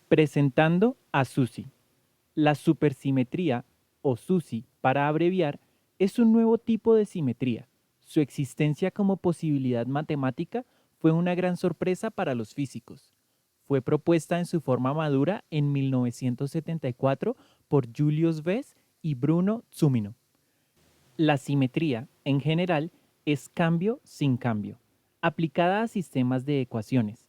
Presentando a SUSY. La supersimetría, o SUSY para abreviar, es un nuevo tipo de simetría. Su existencia como posibilidad matemática fue una gran sorpresa para los físicos. Fue propuesta en su forma madura en 1974 por Julius Bess y Bruno Zumino. La simetría, en general, es cambio sin cambio, aplicada a sistemas de ecuaciones.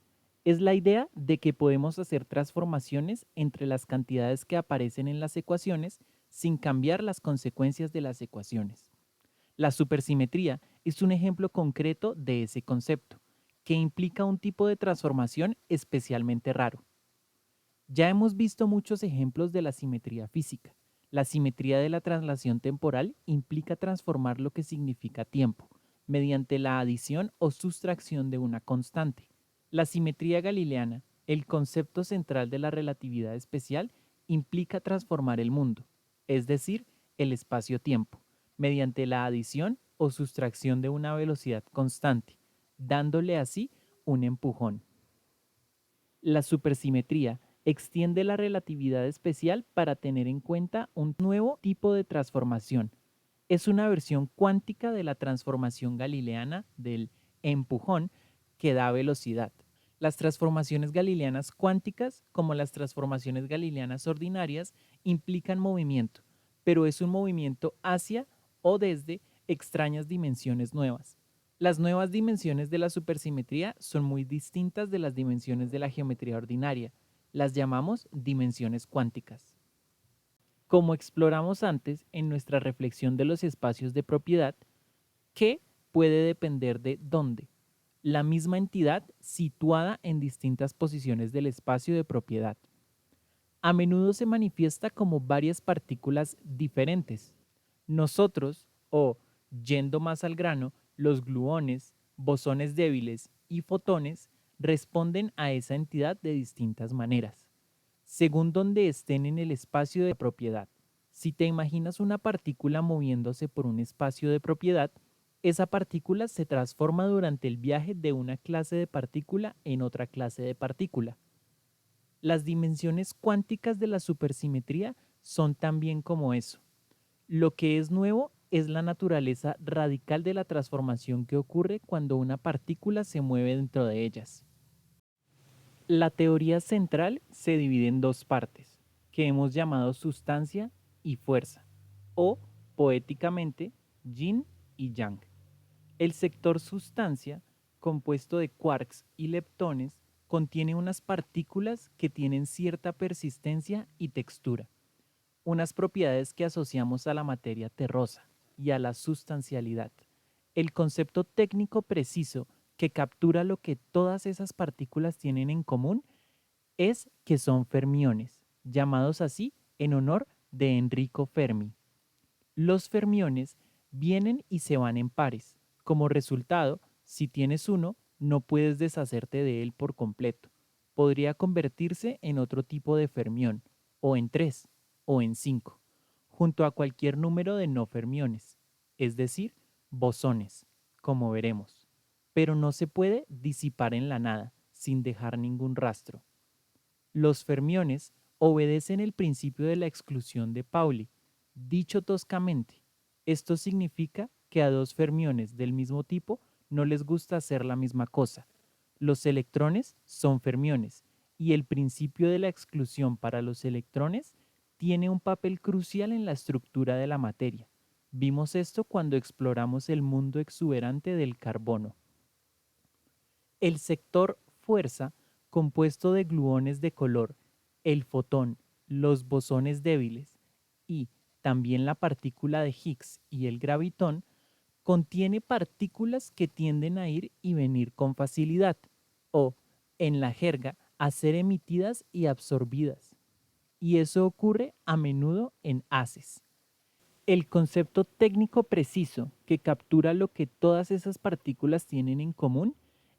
Es la idea de que podemos hacer transformaciones entre las cantidades que aparecen en las ecuaciones sin cambiar las consecuencias de las ecuaciones. La supersimetría es un ejemplo concreto de ese concepto, que implica un tipo de transformación especialmente raro. Ya hemos visto muchos ejemplos de la simetría física. La simetría de la traslación temporal implica transformar lo que significa tiempo, mediante la adición o sustracción de una constante. La simetría galileana, el concepto central de la relatividad especial, implica transformar el mundo, es decir, el espacio-tiempo, mediante la adición o sustracción de una velocidad constante, dándole así un empujón. La supersimetría extiende la relatividad especial para tener en cuenta un nuevo tipo de transformación. Es una versión cuántica de la transformación galileana del empujón que da velocidad. Las transformaciones galileanas cuánticas, como las transformaciones galileanas ordinarias, implican movimiento, pero es un movimiento hacia o desde extrañas dimensiones nuevas. Las nuevas dimensiones de la supersimetría son muy distintas de las dimensiones de la geometría ordinaria. Las llamamos dimensiones cuánticas. Como exploramos antes en nuestra reflexión de los espacios de propiedad, ¿qué puede depender de dónde? La misma entidad situada en distintas posiciones del espacio de propiedad. A menudo se manifiesta como varias partículas diferentes. Nosotros, o yendo más al grano, los gluones, bosones débiles y fotones responden a esa entidad de distintas maneras, según donde estén en el espacio de propiedad. Si te imaginas una partícula moviéndose por un espacio de propiedad, esa partícula se transforma durante el viaje de una clase de partícula en otra clase de partícula. Las dimensiones cuánticas de la supersimetría son también como eso. Lo que es nuevo es la naturaleza radical de la transformación que ocurre cuando una partícula se mueve dentro de ellas. La teoría central se divide en dos partes, que hemos llamado sustancia y fuerza, o, poéticamente, yin y yang. El sector sustancia, compuesto de quarks y leptones, contiene unas partículas que tienen cierta persistencia y textura, unas propiedades que asociamos a la materia terrosa y a la sustancialidad. El concepto técnico preciso que captura lo que todas esas partículas tienen en común es que son fermiones, llamados así en honor de Enrico Fermi. Los fermiones vienen y se van en pares. Como resultado, si tienes uno, no puedes deshacerte de él por completo. Podría convertirse en otro tipo de fermión, o en tres, o en cinco, junto a cualquier número de no fermiones, es decir, bosones, como veremos. Pero no se puede disipar en la nada, sin dejar ningún rastro. Los fermiones obedecen el principio de la exclusión de Pauli. Dicho toscamente, esto significa que a dos fermiones del mismo tipo no les gusta hacer la misma cosa. Los electrones son fermiones y el principio de la exclusión para los electrones tiene un papel crucial en la estructura de la materia. Vimos esto cuando exploramos el mundo exuberante del carbono. El sector fuerza, compuesto de gluones de color, el fotón, los bosones débiles y también la partícula de Higgs y el gravitón, contiene partículas que tienden a ir y venir con facilidad, o, en la jerga, a ser emitidas y absorbidas. Y eso ocurre a menudo en haces. El concepto técnico preciso que captura lo que todas esas partículas tienen en común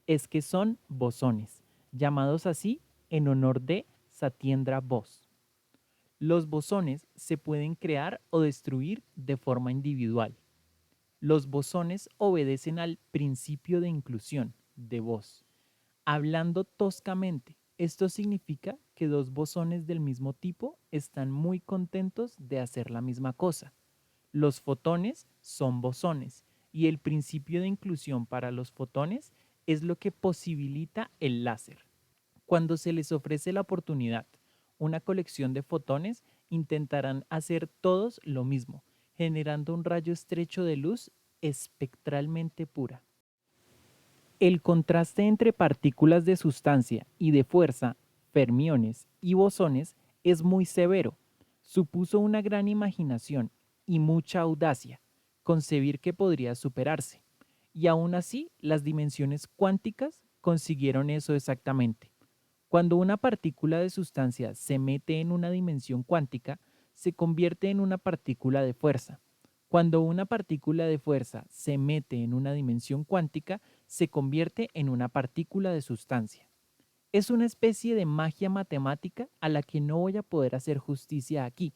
es que son bosones, llamados así en honor de Satyendra Bose. Los bosones se pueden crear o destruir de forma individual. Los bosones obedecen al principio de inclusión de Bose. Hablando toscamente, Esto significa que dos bosones del mismo tipo están muy contentos de hacer la misma cosa. Los fotones son bosones y el principio de inclusión para los fotones es lo que posibilita el láser. Cuando se les ofrece la oportunidad, una colección de fotones intentarán hacer todos lo mismo, generando un rayo estrecho de luz espectralmente pura. El contraste entre partículas de sustancia y de fuerza, fermiones y bosones es muy severo. Supuso una gran imaginación y mucha audacia concebir que podría superarse. Y aún así, las dimensiones cuánticas consiguieron eso exactamente. Cuando una partícula de sustancia se mete en una dimensión cuántica, se convierte en una partícula de fuerza. Cuando una partícula de fuerza se mete en una dimensión cuántica, se convierte en una partícula de sustancia. Es una especie de magia matemática a la que no voy a poder hacer justicia aquí,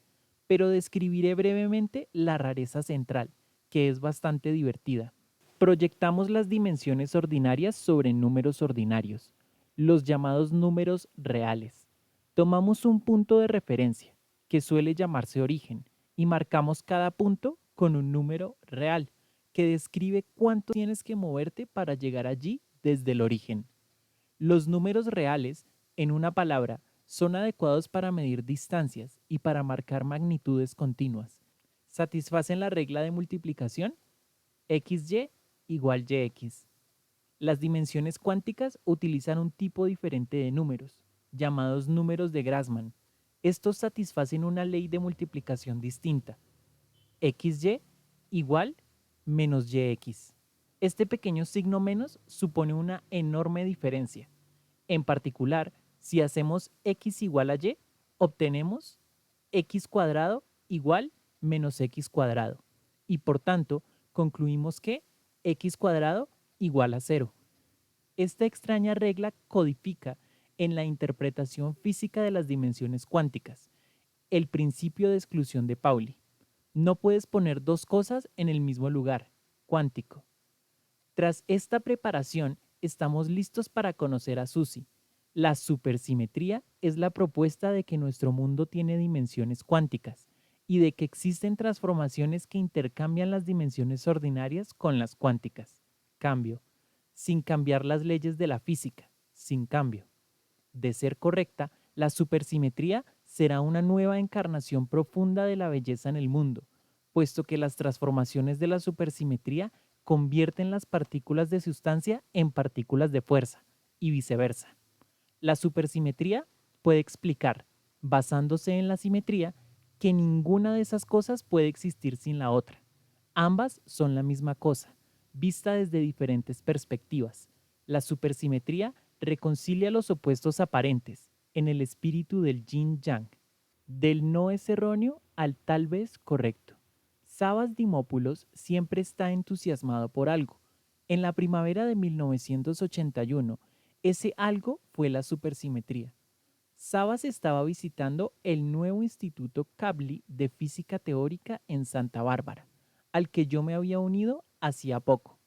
pero describiré brevemente la rareza central, que es bastante divertida. Proyectamos las dimensiones ordinarias sobre números ordinarios, los llamados números reales. Tomamos un punto de referencia, que suele llamarse origen, y marcamos cada punto con un número real, que describe cuánto tienes que moverte para llegar allí desde el origen. Los números reales, en una palabra, son adecuados para medir distancias y para marcar magnitudes continuas. ¿Satisfacen la regla de multiplicación? XY igual YX. Las dimensiones cuánticas utilizan un tipo diferente de números, llamados números de Grassmann. Estos satisfacen una ley de multiplicación distinta. XY igual menos YX. Este pequeño signo menos supone una enorme diferencia. En particular, si hacemos x igual a y, obtenemos x cuadrado igual menos x cuadrado. Y por tanto, concluimos que x cuadrado igual a 0. Esta extraña regla codifica en la interpretación física de las dimensiones cuánticas el principio de exclusión de Pauli. No puedes poner dos cosas en el mismo lugar, cuántico. Tras esta preparación, estamos listos para conocer a Susi. La supersimetría es la propuesta de que nuestro mundo tiene dimensiones cuánticas y de que existen transformaciones que intercambian las dimensiones ordinarias con las cuánticas. Cambio. Sin cambiar las leyes de la física. Sin cambio. De ser correcta, la supersimetría será una nueva encarnación profunda de la belleza en el mundo, puesto que las transformaciones de la supersimetría convierten las partículas de sustancia en partículas de fuerza, y viceversa. La supersimetría puede explicar, basándose en la simetría, que ninguna de esas cosas puede existir sin la otra. Ambas son la misma cosa, vista desde diferentes perspectivas. La supersimetría reconcilia los opuestos aparentes en el espíritu del yin-yang, del no es erróneo al tal vez correcto. Savas Dimopoulos siempre está entusiasmado por algo. En la primavera de 1981, ese algo fue la supersimetría. Savas estaba visitando el nuevo Instituto Kavli de Física Teórica en Santa Bárbara, al que yo me había unido hacía poco.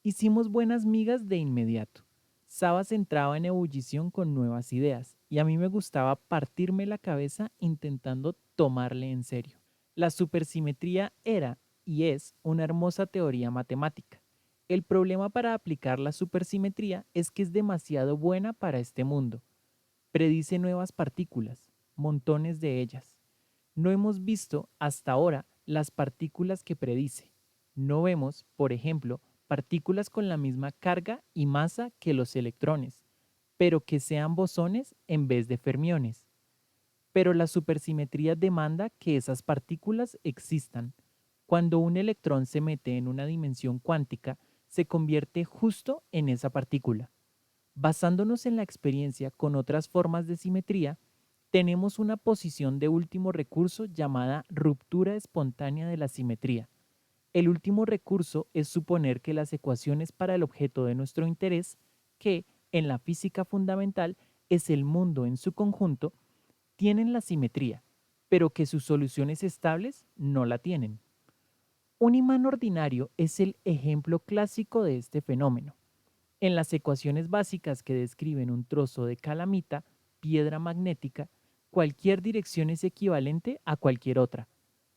Hicimos buenas migas de inmediato. Sabas entraba en ebullición con nuevas ideas y a mí me gustaba partirme la cabeza intentando tomarle en serio. La supersimetría era y es una hermosa teoría matemática. El problema para aplicar la supersimetría es que es demasiado buena para este mundo. Predice nuevas partículas, montones de ellas. No hemos visto hasta ahora las partículas que predice. No vemos, por ejemplo, partículas con la misma carga y masa que los electrones, pero que sean bosones en vez de fermiones. Pero la supersimetría demanda que esas partículas existan. Cuando un electrón se mete en una dimensión cuántica, se convierte justo en esa partícula. Basándonos en la experiencia con otras formas de simetría, tenemos una posición de último recurso llamada ruptura espontánea de la simetría. El último recurso es suponer que las ecuaciones para el objeto de nuestro interés, que, en la física fundamental, es el mundo en su conjunto, tienen la simetría, pero que sus soluciones estables no la tienen. Un imán ordinario es el ejemplo clásico de este fenómeno. En las ecuaciones básicas que describen un trozo de calamita, piedra magnética, cualquier dirección es equivalente a cualquier otra,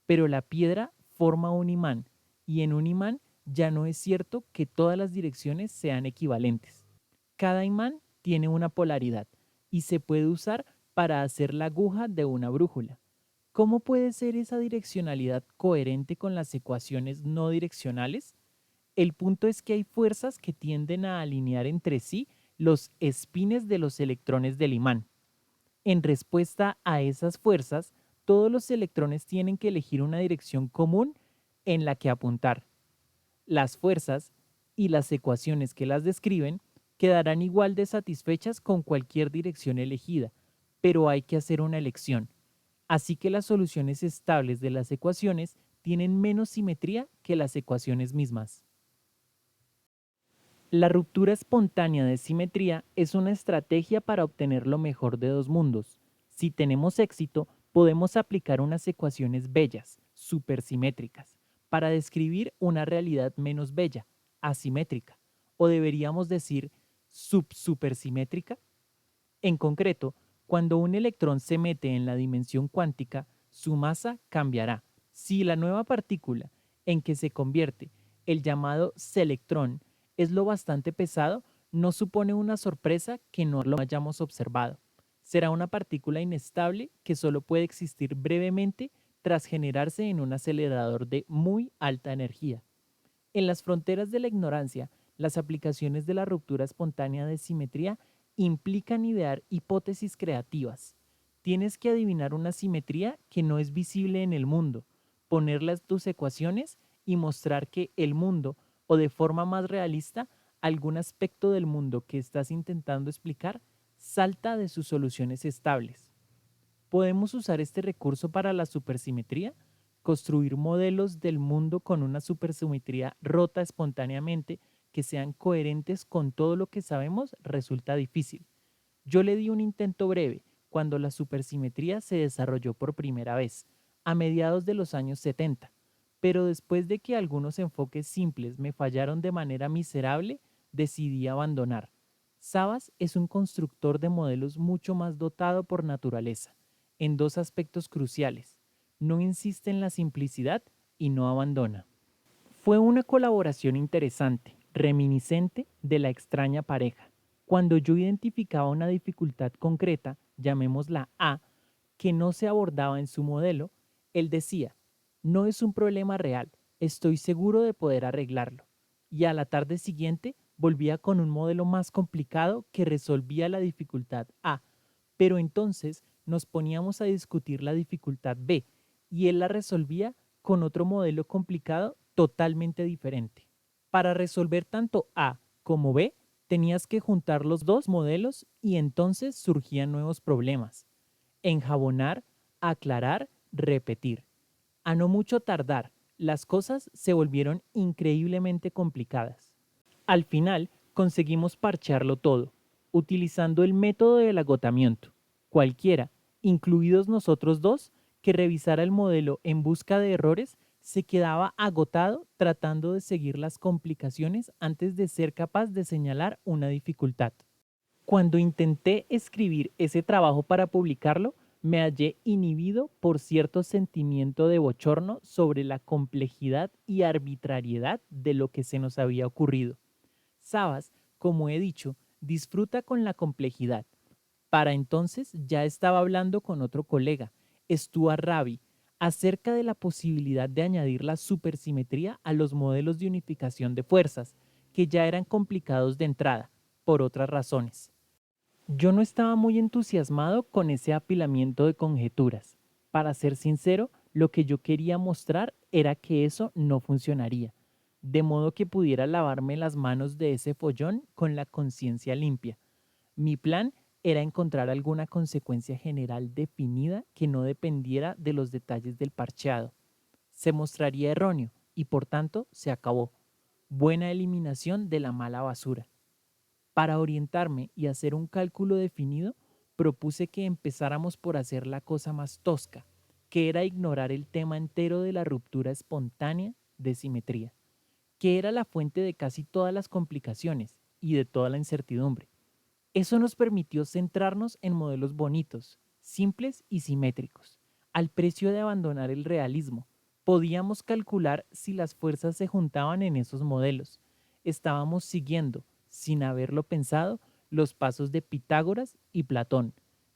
pero la piedra forma un imán y en un imán ya no es cierto que todas las direcciones sean equivalentes. Cada imán tiene una polaridad y se puede usar para hacer la aguja de una brújula. ¿Cómo puede ser esa direccionalidad coherente con las ecuaciones no direccionales? El punto es que hay fuerzas que tienden a alinear entre sí los espines de los electrones del imán. En respuesta a esas fuerzas, todos los electrones tienen que elegir una dirección común en la que apuntar. Las fuerzas y las ecuaciones que las describen quedarán igual de satisfechas con cualquier dirección elegida, pero hay que hacer una elección. Así que las soluciones estables de las ecuaciones tienen menos simetría que las ecuaciones mismas. La ruptura espontánea de simetría es una estrategia para obtener lo mejor de dos mundos. Si tenemos éxito, podemos aplicar unas ecuaciones bellas, supersimétricas, para describir una realidad menos bella, asimétrica, o deberíamos decir subsupersimétrica. En concreto, cuando un electrón se mete en la dimensión cuántica, su masa cambiará. Si la nueva partícula en que se convierte, el llamado selectrón, es lo bastante pesado, no supone una sorpresa que no lo hayamos observado. Será una partícula inestable que solo puede existir brevemente tras generarse en un acelerador de muy alta energía. En las fronteras de la ignorancia, las aplicaciones de la ruptura espontánea de simetría implican idear hipótesis creativas. Tienes que adivinar una simetría que no es visible en el mundo, ponerla en tus ecuaciones y mostrar que el mundo, o de forma más realista, algún aspecto del mundo que estás intentando explicar, salta de sus soluciones estables. Podemos usar este recurso para la supersimetría, construir modelos del mundo con una supersimetría rota espontáneamente que sean coherentes con todo lo que sabemos resulta difícil. Yo le di un intento breve cuando la supersimetría se desarrolló por primera vez, a mediados de los años 70, pero después de que algunos enfoques simples me fallaron de manera miserable, decidí abandonar. Sabas es un constructor de modelos mucho más dotado por naturaleza, en dos aspectos cruciales. No insiste en la simplicidad y no abandona. Fue una colaboración interesante, reminiscente de la extraña pareja. Cuando yo identificaba una dificultad concreta, llamémosla A, que no se abordaba en su modelo, él decía, no es un problema real, estoy seguro de poder arreglarlo. Y a la tarde siguiente volvía con un modelo más complicado que resolvía la dificultad A, pero entonces nos poníamos a discutir la dificultad B y él la resolvía con otro modelo complicado totalmente diferente. Para resolver tanto A como B, tenías que juntar los dos modelos y entonces surgían nuevos problemas. Enjabonar, aclarar, repetir. A no mucho tardar, las cosas se volvieron increíblemente complicadas. Al final, conseguimos parchearlo todo, utilizando el método del agotamiento. Cualquiera, incluidos nosotros dos, que revisara el modelo en busca de errores, se quedaba agotado tratando de seguir las complicaciones antes de ser capaz de señalar una dificultad. Cuando intenté escribir ese trabajo para publicarlo, me hallé inhibido por cierto sentimiento de bochorno sobre la complejidad y arbitrariedad de lo que se nos había ocurrido. Sabas, como he dicho, disfruta con la complejidad. Para entonces ya estaba hablando con otro colega, Stuart Rabi, acerca de la posibilidad de añadir la supersimetría a los modelos de unificación de fuerzas, que ya eran complicados de entrada, por otras razones. Yo no estaba muy entusiasmado con ese apilamiento de conjeturas. Para ser sincero, lo que yo quería mostrar era que eso no funcionaría, de modo que pudiera lavarme las manos de ese follón con la conciencia limpia. Mi plan era encontrar alguna consecuencia general definida que no dependiera de los detalles del parcheado. Se mostraría erróneo y por tanto se acabó. Buena eliminación de la mala basura. Para orientarme y hacer un cálculo definido, propuse que empezáramos por hacer la cosa más tosca, que era ignorar el tema entero de la ruptura espontánea de simetría, que era la fuente de casi todas las complicaciones, y de toda la incertidumbre. Eso nos permitió centrarnos en modelos bonitos, simples y simétricos, al precio de abandonar el realismo. Podíamos calcular si las fuerzas se juntaban en esos modelos. Estábamos siguiendo, sin haberlo pensado, los pasos de Pitágoras y Platón,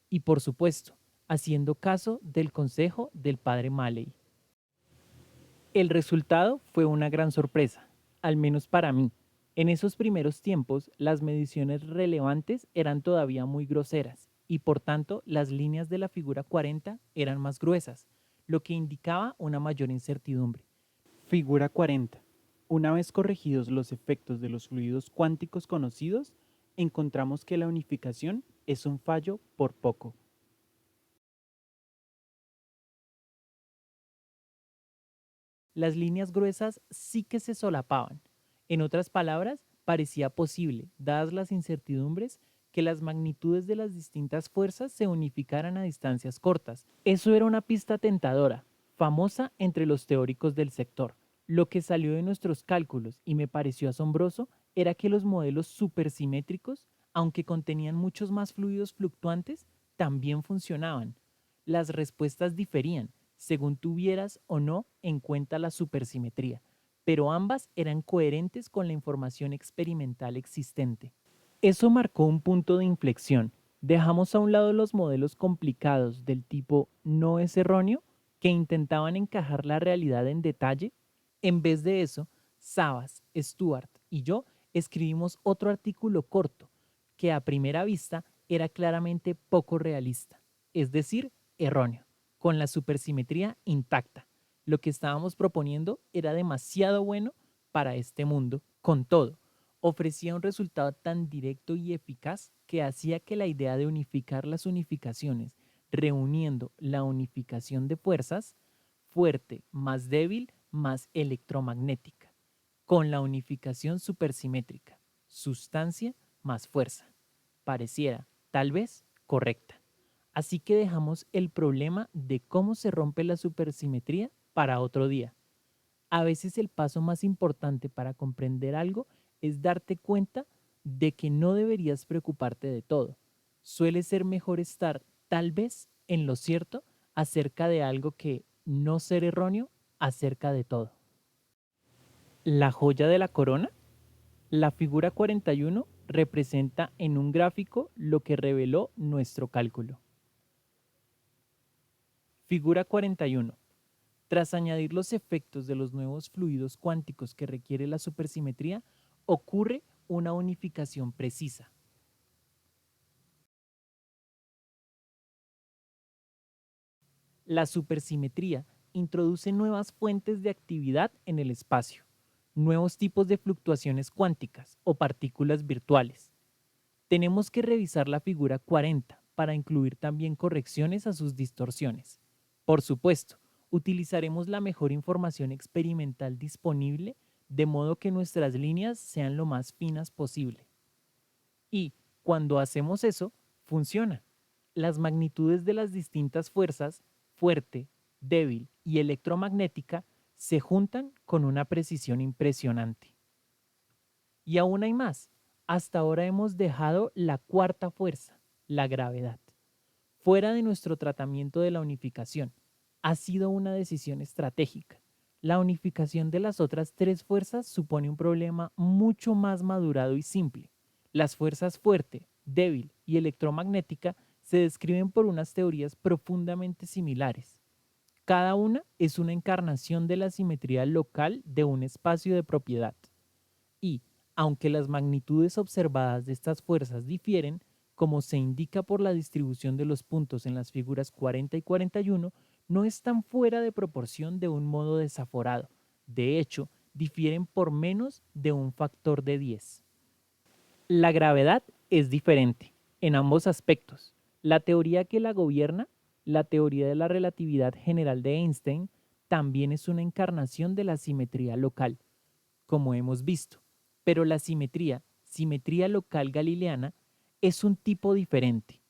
y por supuesto, haciendo caso del consejo del padre Maley. El resultado fue una gran sorpresa, al menos para mí. En esos primeros tiempos, las mediciones relevantes eran todavía muy groseras y por tanto las líneas de la figura 40 eran más gruesas, lo que indicaba una mayor incertidumbre. Figura 40. Una vez corregidos los efectos de los fluidos cuánticos conocidos, encontramos que la unificación es un fallo por poco. Las líneas gruesas sí que se solapaban. En otras palabras, parecía posible, dadas las incertidumbres, que las magnitudes de las distintas fuerzas se unificaran a distancias cortas. Eso era una pista tentadora, famosa entre los teóricos del sector. Lo que salió de nuestros cálculos y me pareció asombroso era que los modelos supersimétricos, aunque contenían muchos más fluidos fluctuantes, también funcionaban. Las respuestas diferían según tuvieras o no en cuenta la supersimetría, pero ambas eran coherentes con la información experimental existente. Eso marcó un punto de inflexión. Dejamos a un lado los modelos complicados del tipo no es erróneo que intentaban encajar la realidad en detalle. En vez de eso, Sabas, Stuart y yo escribimos otro artículo corto que a primera vista era claramente poco realista, es decir, erróneo, con la supersimetría intacta. Lo que estábamos proponiendo era demasiado bueno para este mundo. Con todo, ofrecía un resultado tan directo y eficaz que hacía que la idea de unificar las unificaciones, reuniendo la unificación de fuerzas, fuerte más débil más electromagnética, con la unificación supersimétrica, sustancia más fuerza, pareciera, tal vez, correcta. Así que dejamos el problema de cómo se rompe la supersimetría para otro día. A veces el paso más importante para comprender algo es darte cuenta de que no deberías preocuparte de todo. Suele ser mejor estar, tal vez, en lo cierto acerca de algo que no ser erróneo acerca de todo. La joya de la corona. La figura 41 representa en un gráfico lo que reveló nuestro cálculo. Figura 41. Tras añadir los efectos de los nuevos fluidos cuánticos que requiere la supersimetría, ocurre una unificación precisa. La supersimetría introduce nuevas fuentes de actividad en el espacio, nuevos tipos de fluctuaciones cuánticas o partículas virtuales. Tenemos que revisar la figura 40 para incluir también correcciones a sus distorsiones. Por supuesto, utilizaremos la mejor información experimental disponible de modo que nuestras líneas sean lo más finas posible. Y cuando hacemos eso, funciona. Las magnitudes de las distintas fuerzas, fuerte, débil y electromagnética, se juntan con una precisión impresionante. Y aún hay más. Hasta ahora hemos dejado la cuarta fuerza, la gravedad, fuera de nuestro tratamiento de la unificación. Ha sido una decisión estratégica. La unificación de las otras tres fuerzas supone un problema mucho más madurado y simple. Las fuerzas fuerte, débil y electromagnética se describen por unas teorías profundamente similares. Cada una es una encarnación de la simetría local de un espacio de propiedad. Y, aunque las magnitudes observadas de estas fuerzas difieren, como se indica por la distribución de los puntos en las figuras 40 y 41, no están fuera de proporción de un modo desaforado. De hecho, difieren por menos de un factor de 10. La gravedad es diferente en ambos aspectos. La teoría que la gobierna, la teoría de la relatividad general de Einstein, también es una encarnación de la simetría local, como hemos visto. Pero la simetría local galileana, es un tipo diferente.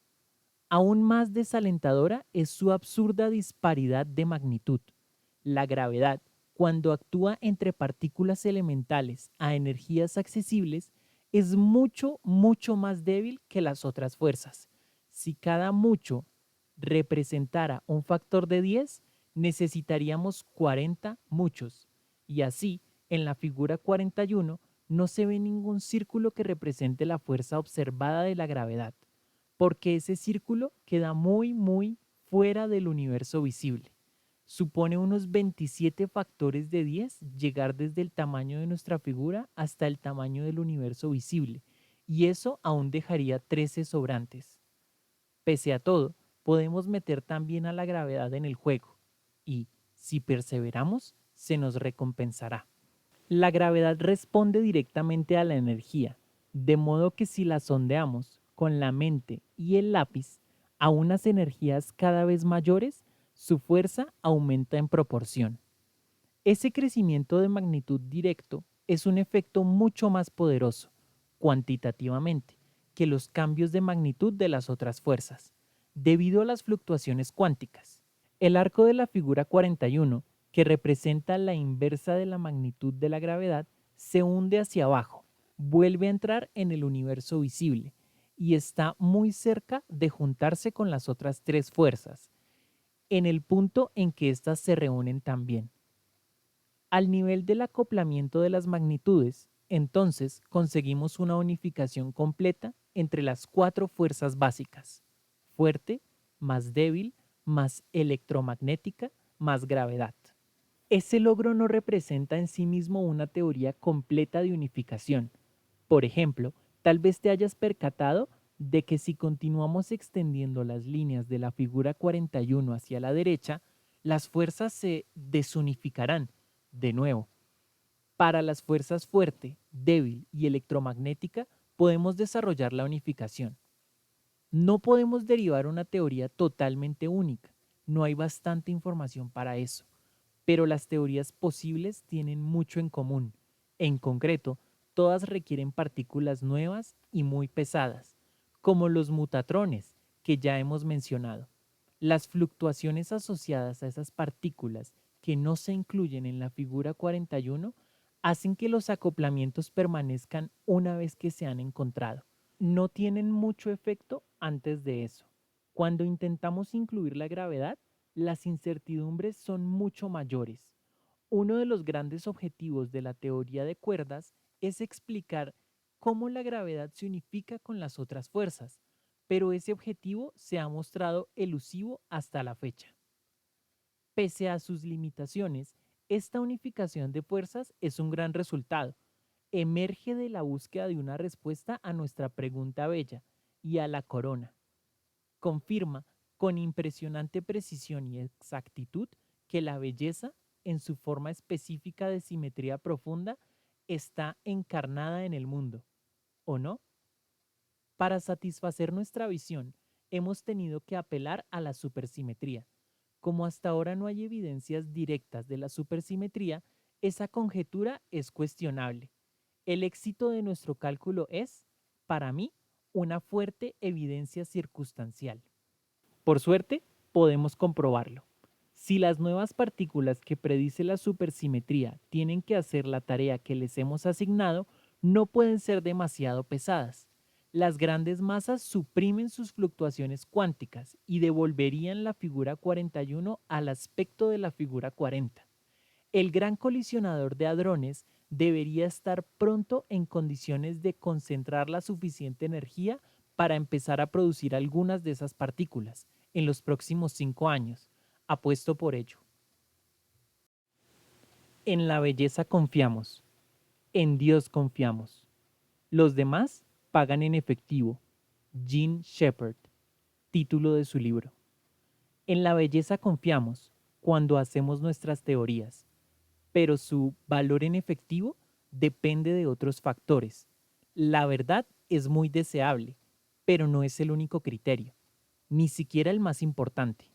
Aún más desalentadora es su absurda disparidad de magnitud. La gravedad, cuando actúa entre partículas elementales a energías accesibles, es mucho, mucho más débil que las otras fuerzas. Si cada mucho representara un factor de 10, necesitaríamos 40 muchos. Y así, en la figura 41, no se ve ningún círculo que represente la fuerza observada de la gravedad, porque ese círculo queda muy, muy fuera del universo visible. Supone unos 27 factores de 10 llegar desde el tamaño de nuestra figura hasta el tamaño del universo visible, y eso aún dejaría 13 sobrantes. Pese a todo, podemos meter también a la gravedad en el juego, y, si perseveramos, se nos recompensará. La gravedad responde directamente a la energía, de modo que si la sondeamos con la mente y el lápiz a unas energías cada vez mayores, su fuerza aumenta en proporción. Ese crecimiento de magnitud directo es un efecto mucho más poderoso, cuantitativamente, que los cambios de magnitud de las otras fuerzas, debido a las fluctuaciones cuánticas. El arco de la figura 41, que representa la inversa de la magnitud de la gravedad, se hunde hacia abajo, vuelve a entrar en el universo visible y está muy cerca de juntarse con las otras tres fuerzas, en el punto en que éstas se reúnen también. Al nivel del acoplamiento de las magnitudes, entonces conseguimos una unificación completa entre las cuatro fuerzas básicas: fuerte, más débil, más electromagnética, más gravedad. Ese logro no representa en sí mismo una teoría completa de unificación. Por ejemplo, tal vez te hayas percatado de que si continuamos extendiendo las líneas de la figura 41 hacia la derecha, las fuerzas se desunificarán de nuevo. Para las fuerzas fuerte, débil y electromagnética podemos desarrollar la unificación. No podemos derivar una teoría totalmente única, no hay bastante información para eso, pero las teorías posibles tienen mucho en común. En concreto, todas requieren partículas nuevas y muy pesadas, como los mutatrones que ya hemos mencionado. Las fluctuaciones asociadas a esas partículas que no se incluyen en la figura 41 hacen que los acoplamientos permanezcan una vez que se han encontrado. No tienen mucho efecto antes de eso. Cuando intentamos incluir la gravedad, las incertidumbres son mucho mayores. Uno de los grandes objetivos de la teoría de cuerdas es explicar cómo la gravedad se unifica con las otras fuerzas, pero ese objetivo se ha mostrado elusivo hasta la fecha. Pese a sus limitaciones, esta unificación de fuerzas es un gran resultado. Emerge de la búsqueda de una respuesta a nuestra pregunta bella y a la corona. Confirma con impresionante precisión y exactitud que la belleza, en su forma específica de simetría profunda, está encarnada en el mundo, ¿o no? Para satisfacer nuestra visión, hemos tenido que apelar a la supersimetría. Como hasta ahora no hay evidencias directas de la supersimetría, esa conjetura es cuestionable. El éxito de nuestro cálculo es, para mí, una fuerte evidencia circunstancial. Por suerte, podemos comprobarlo. Si las nuevas partículas que predice la supersimetría tienen que hacer la tarea que les hemos asignado, no pueden ser demasiado pesadas. Las grandes masas suprimen sus fluctuaciones cuánticas y devolverían la figura 41 al aspecto de la figura 40. El gran colisionador de hadrones debería estar pronto en condiciones de concentrar la suficiente energía para empezar a producir algunas de esas partículas en los próximos 5 años. Apuesto por ello. En la belleza confiamos, en Dios confiamos. Los demás pagan en efectivo. Jean Shepherd, título de su libro. En la belleza confiamos cuando hacemos nuestras teorías, pero su valor en efectivo depende de otros factores. La verdad es muy deseable, pero no es el único criterio, ni siquiera el más importante.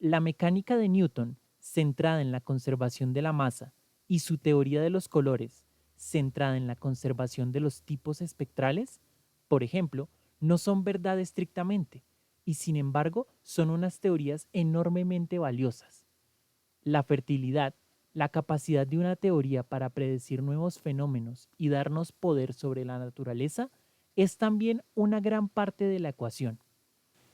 La mecánica de Newton, centrada en la conservación de la masa, y su teoría de los colores, centrada en la conservación de los tipos espectrales, por ejemplo, no son verdad estrictamente, y sin embargo son unas teorías enormemente valiosas. La fertilidad, La capacidad de una teoría para predecir nuevos fenómenos y darnos poder sobre la naturaleza es también una gran parte de la ecuación.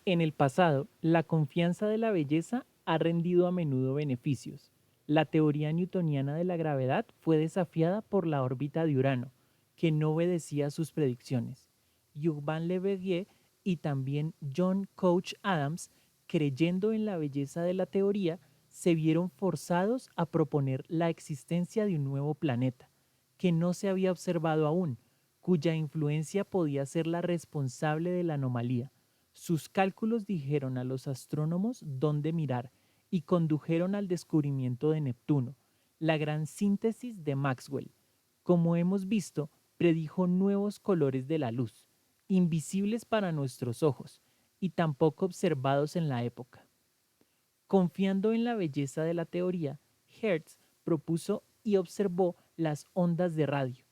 En el pasado, la confianza de la belleza ha rendido a menudo beneficios. La teoría newtoniana de la gravedad fue desafiada por la órbita de Urano, que no obedecía a sus predicciones. Urbain Le Verrier y también John Couch Adams, creyendo en la belleza de la teoría, se vieron forzados a proponer la existencia de un nuevo planeta, que no se había observado aún, cuya influencia podía ser la responsable de la anomalía. Sus cálculos dijeron a los astrónomos dónde mirar y condujeron al descubrimiento de Neptuno, la gran síntesis de Maxwell. Como hemos visto, predijo nuevos colores de la luz, invisibles para nuestros ojos y tampoco observados en la época. Confiando en la belleza de la teoría, Hertz propuso y observó las ondas de radio.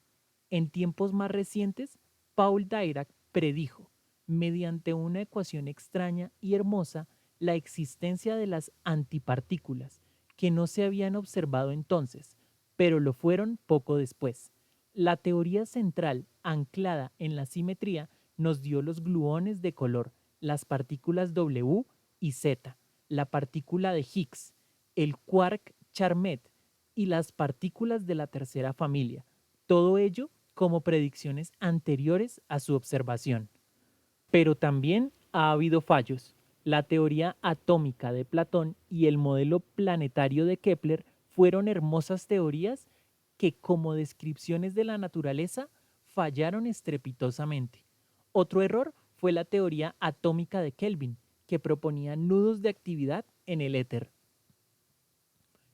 En tiempos más recientes, Paul Dirac predijo, mediante una ecuación extraña y hermosa, la existencia de las antipartículas, que no se habían observado entonces, pero lo fueron poco después. La teoría central, anclada en la simetría, nos dio los gluones de color, las partículas W y Z, la partícula de Higgs, el quark Charmet y las partículas de la tercera familia. Todo ello como predicciones anteriores a su observación. Pero también ha habido fallos. La teoría atómica de Platón y el modelo planetario de Kepler fueron hermosas teorías que, como descripciones de la naturaleza, fallaron estrepitosamente. Otro error fue la teoría atómica de Kelvin, que proponía nudos de actividad en el éter.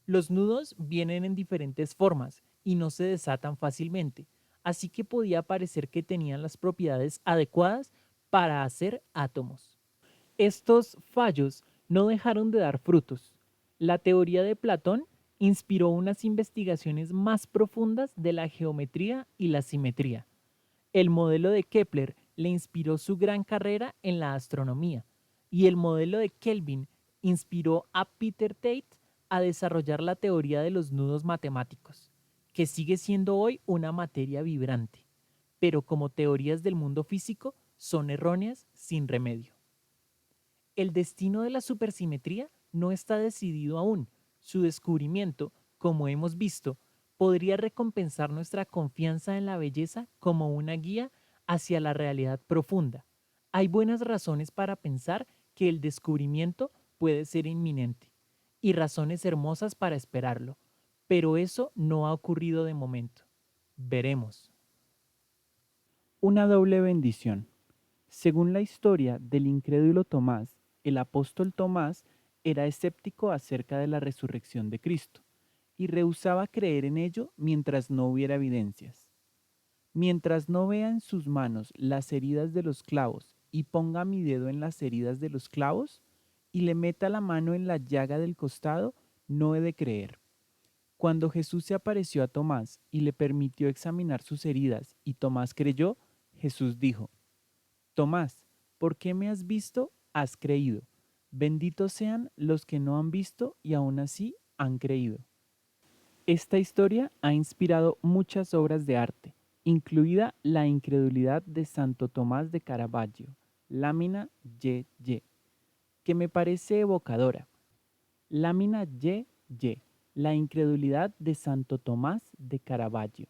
Los nudos vienen en diferentes formas y no se desatan fácilmente, así que podía parecer que tenían las propiedades adecuadas para hacer átomos. Estos fallos no dejaron de dar frutos. La teoría de Platón inspiró unas investigaciones más profundas de la geometría y la simetría. El modelo de Kepler le inspiró su gran carrera en la astronomía, y el modelo de Kelvin inspiró a Peter Tate a desarrollar la teoría de los nudos matemáticos, que sigue siendo hoy una materia vibrante, pero como teorías del mundo físico son erróneas sin remedio. El destino de la supersimetría no está decidido aún. Su descubrimiento, como hemos visto, podría recompensar nuestra confianza en la belleza como una guía hacia la realidad profunda. Hay buenas razones para pensar que el descubrimiento puede ser inminente y razones hermosas para esperarlo, pero eso no ha ocurrido de momento. Veremos. Una doble bendición. Según la historia del incrédulo Tomás, el apóstol Tomás era escéptico acerca de la resurrección de Cristo y rehusaba creer en ello mientras no hubiera evidencias. Mientras no vea en sus manos las heridas de los clavos y ponga mi dedo en las heridas de los clavos y le meta la mano en la llaga del costado, no he de creer. Cuando Jesús se apareció a Tomás y le permitió examinar sus heridas y Tomás creyó, Jesús dijo: Tomás, ¿por qué me has visto? Has creído. Benditos sean los que no han visto y aún así han creído. Esta historia ha inspirado muchas obras de arte, incluida La incredulidad de Santo Tomás de Caravaggio, lámina YY, que me parece evocadora. Lámina YY, La incredulidad de Santo Tomás de Caravaggio.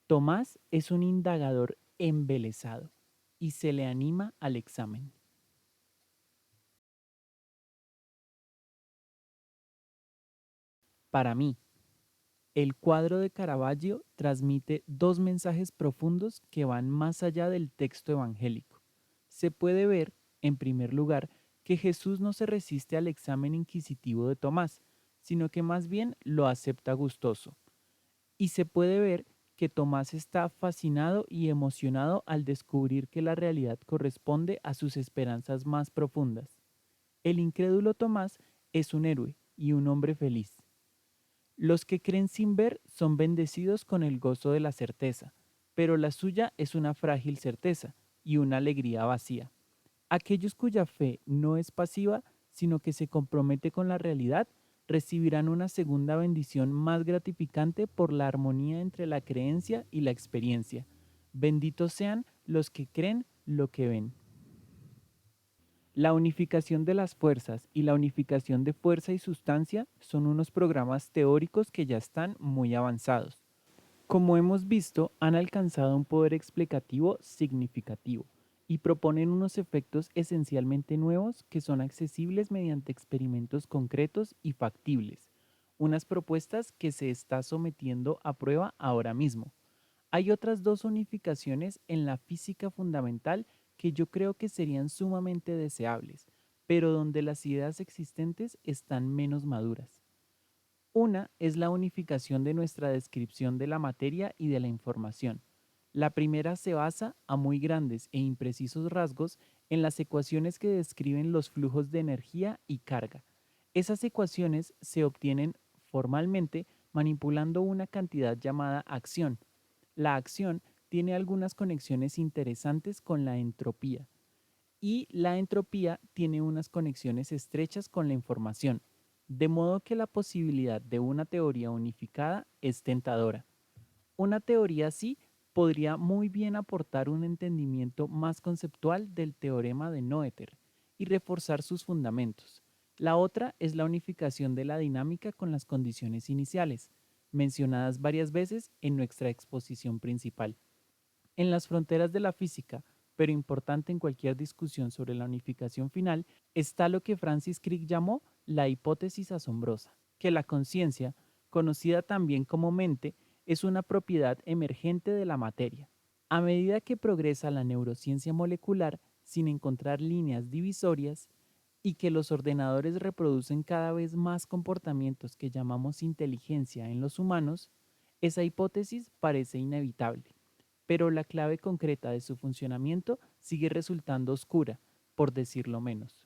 Tomás es un indagador embelesado y se le anima al examen. Para mí, el cuadro de Caravaggio transmite dos mensajes profundos que van más allá del texto evangélico. Se puede ver, en primer lugar, que Jesús no se resiste al examen inquisitivo de Tomás, sino que más bien lo acepta gustoso. Y se puede ver que Tomás está fascinado y emocionado al descubrir que la realidad corresponde a sus esperanzas más profundas. El incrédulo Tomás es un héroe y un hombre feliz. Los que creen sin ver son bendecidos con el gozo de la certeza, pero la suya es una frágil certeza y una alegría vacía. Aquellos cuya fe no es pasiva, sino que se compromete con la realidad, recibirán una segunda bendición más gratificante por la armonía entre la creencia y la experiencia. Benditos sean los que creen lo que ven. La unificación de las fuerzas y la unificación de fuerza y sustancia son unos programas teóricos que ya están muy avanzados. Como hemos visto, han alcanzado un poder explicativo significativo y proponen unos efectos esencialmente nuevos que son accesibles mediante experimentos concretos y factibles, unas propuestas que se está sometiendo a prueba ahora mismo. Hay otras dos unificaciones en la física fundamental que yo creo que serían sumamente deseables, pero donde las ideas existentes están menos maduras. Una es la unificación de nuestra descripción de la materia y de la información. La primera se basa, a muy grandes e imprecisos rasgos, en las ecuaciones que describen los flujos de energía y carga. Esas ecuaciones se obtienen formalmente manipulando una cantidad llamada acción. La acción tiene algunas conexiones interesantes con la entropía y la entropía tiene unas conexiones estrechas con la información, de modo que la posibilidad de una teoría unificada es tentadora. Una teoría así podría muy bien aportar un entendimiento más conceptual del teorema de Noether y reforzar sus fundamentos. La otra es la unificación de la dinámica con las condiciones iniciales, mencionadas varias veces en nuestra exposición principal. En las fronteras de la física, pero importante en cualquier discusión sobre la unificación final, está lo que Francis Crick llamó la hipótesis asombrosa, que la conciencia, conocida también como mente, es una propiedad emergente de la materia. A medida que progresa la neurociencia molecular, sin encontrar líneas divisorias, y que los ordenadores reproducen cada vez más comportamientos que llamamos inteligencia en los humanos, esa hipótesis parece inevitable, pero la clave concreta de su funcionamiento sigue resultando oscura, por decirlo menos.